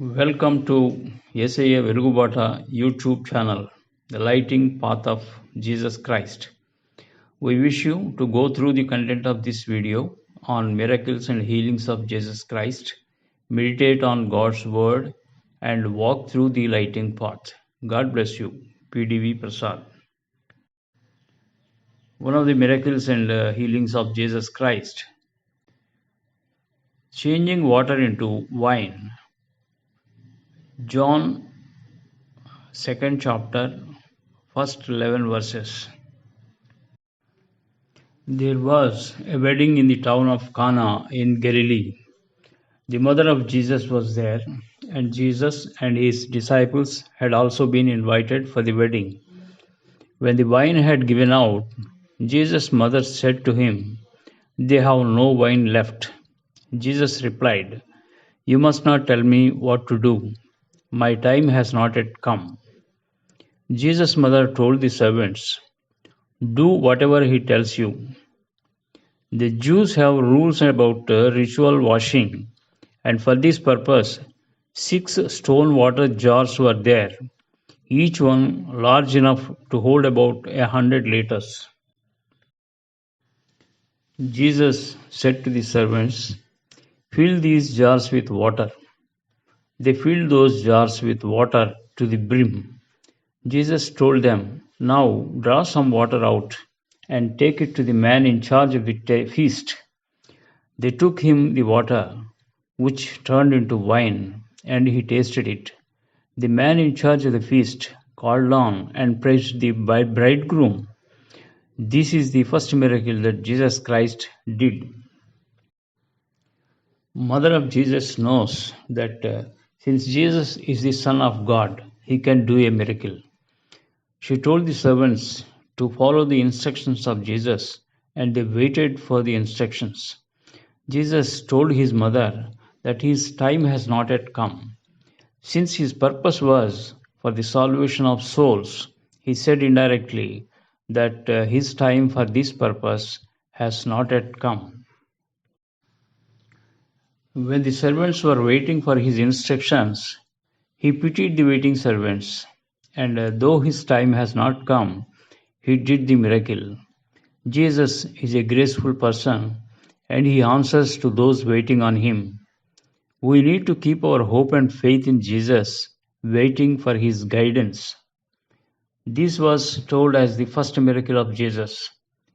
Welcome to SAA Velugubata YouTube channel, The Lighting Path of Jesus Christ. We wish you to go through the content of this video on miracles and healings of Jesus Christ, meditate on God's word, and walk through the lighting path. God bless you. PDV Prasad. One of the miracles and healings of Jesus Christ, changing water into wine. John 2nd chapter, first 11 verses. There was a wedding in the town of Cana in Galilee. The mother of Jesus was there, and Jesus and his disciples had also been invited for the wedding. When the wine had given out, Jesus' mother said to him, "They have no wine left." Jesus replied, "You must not tell me what to do. My time has not yet come." Jesus' mother told the servants, "Do whatever he tells you." The Jews have rules about ritual washing, and for this purpose 6 stone water jars were there, each one large enough to hold about 100 liters. Jesus said to the servants, "Fill these jars with water." They filled those jars with water to the brim. Jesus told them, "Now draw some water out and take it to the man in charge of the feast." They took him the water, which turned into wine, and he tasted it. The man in charge of the feast called on and praised the bridegroom. This is the first miracle that Jesus Christ did. Mother of Jesus knows that since Jesus is the Son of God, he can do a miracle. She told the servants to follow the instructions of Jesus, and they waited for the instructions. Jesus told his mother that his time has not yet come. Since his purpose was for the salvation of souls, he said indirectly that his time for this purpose has not yet come. When the servants were waiting for his instructions, he pitied the waiting servants, and though his time has not come, he did the miracle. Jesus is a graceful person, and he answers to those waiting on him. We need to keep our hope and faith in Jesus, waiting for his guidance. This was told as the first miracle of Jesus.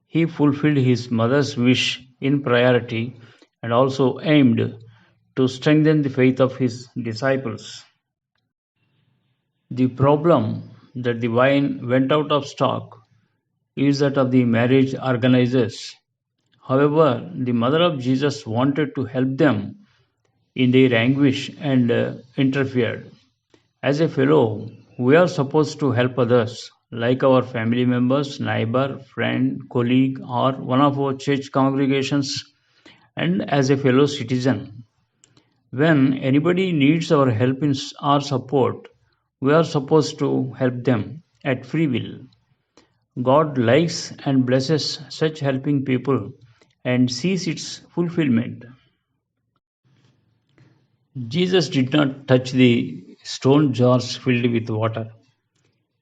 He fulfilled his mother's wish in priority and also aimed to strengthen the faith of his disciples. The problem that the wine went out of stock is that of the marriage organizers. However, the mother of Jesus wanted to help them in their anguish and interfered. As a fellow, we are supposed to help others, like our family members, neighbor, friend, colleague, or one of our church congregations, and as a fellow citizen. When anybody needs our help or support, we are supposed to help them at free will. God likes and blesses such helping people and sees its fulfillment. Jesus did not touch the stone jars filled with water.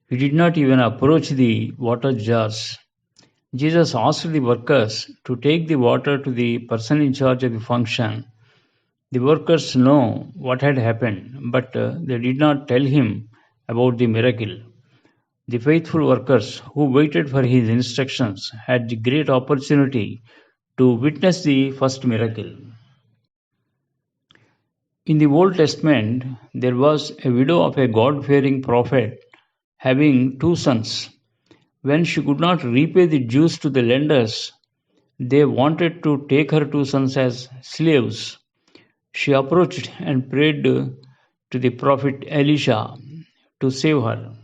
He did not even approach the water jars. Jesus asked the workers to take the water to the person in charge of the function. The workers know what had happened, but they did not tell him about the miracle. The faithful workers who waited for his instructions had the great opportunity to witness the first miracle. In the Old Testament, there was a widow of a God-fearing prophet having 2 sons. When she could not repay the dues to the lenders, they wanted to take her 2 sons as slaves. She approached and prayed to the prophet Elisha to save her.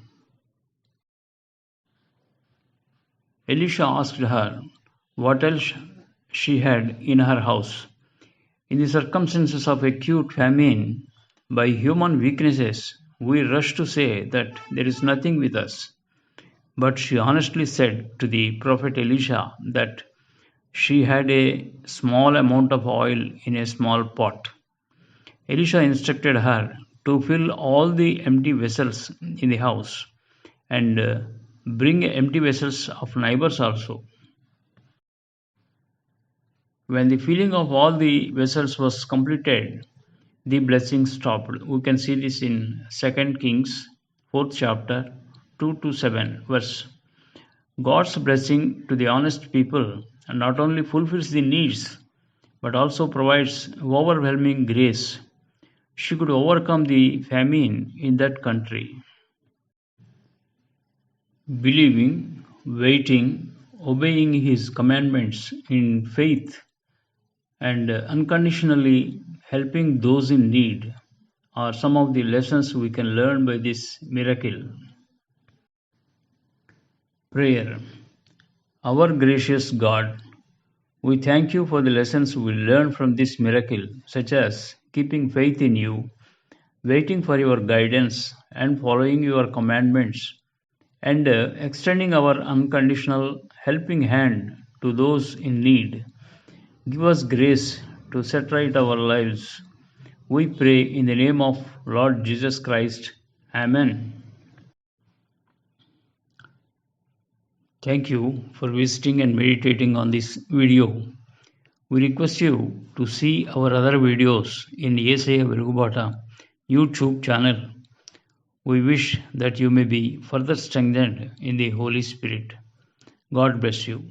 Elisha asked her what else she had in her house. In the circumstances of acute famine, by human weaknesses, we rush to say that there is nothing with us. But she honestly said to the prophet Elisha that she had a small amount of oil in a small pot. Elisha instructed her to fill all the empty vessels in the house and bring empty vessels of neighbors also. When the filling of all the vessels was completed, the blessing stopped. We can see this in 2 Kings, 4th chapter, 2 to 7 verse. God's blessing to the honest people not only fulfills the needs but also provides overwhelming grace. She could overcome the famine in that country. Believing, waiting, obeying His commandments in faith, and unconditionally helping those in need are some of the lessons we can learn by this miracle. Prayer. Our gracious God, we thank you for the lessons we learn from this miracle, such as keeping faith in you, waiting for your guidance, and following your commandments, and extending our unconditional helping hand to those in need. Give us grace to set right our lives. We pray in the name of Lord Jesus Christ. Amen. Thank you for visiting and meditating on this video. We request you to see our other videos in Yesaya Velugubata YouTube channel. We wish that you may be further strengthened in the Holy Spirit. God bless you.